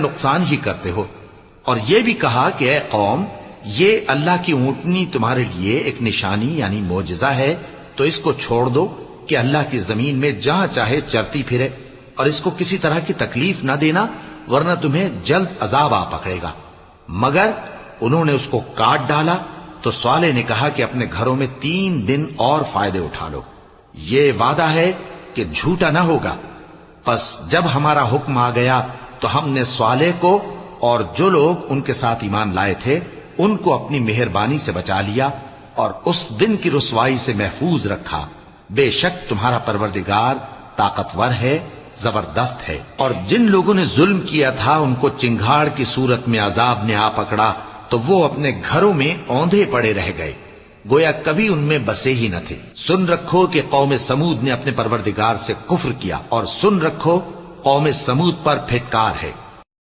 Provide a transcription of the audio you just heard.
نقصان ہی کرتے ہو۔ اور یہ بھی کہا کہ اے قوم، یہ اللہ کی اونٹنی تمہارے لیے ایک نشانی یعنی معجزہ ہے، تو اس کو چھوڑ دو کہ اللہ کی زمین میں جہاں چاہے چرتی پھرے، اور اس کو کسی طرح کی تکلیف نہ دینا، ورنہ تمہیں جلد عذاب آ پکڑے گا۔ مگر انہوں نے اس کو کاٹ ڈالا، تو صالح نے کہا کہ اپنے گھروں میں 3 دن اور فائدے اٹھا لو، یہ وعدہ ہے کہ جھوٹا نہ ہوگا۔ پس جب ہمارا حکم آ گیا تو ہم نے صالح کو اور جو لوگ ان کے ساتھ ایمان لائے تھے ان کو اپنی مہربانی سے بچا لیا اور اس دن کی رسوائی سے محفوظ رکھا۔ بے شک تمہارا پروردگار طاقتور ہے، زبردست ہے۔ اور جن لوگوں نے ظلم کیا تھا ان کو چنگھاڑ کی صورت میں عذاب نے آ پکڑا تو وہ اپنے گھروں میں اوندھے پڑے رہ گئے، گویا کبھی ان میں بسے ہی نہ تھے۔ سن رکھو کہ قوم سمود نے اپنے پروردگار سے کفر کیا، اور سن رکھو قوم سمود پر پھٹکار ہے۔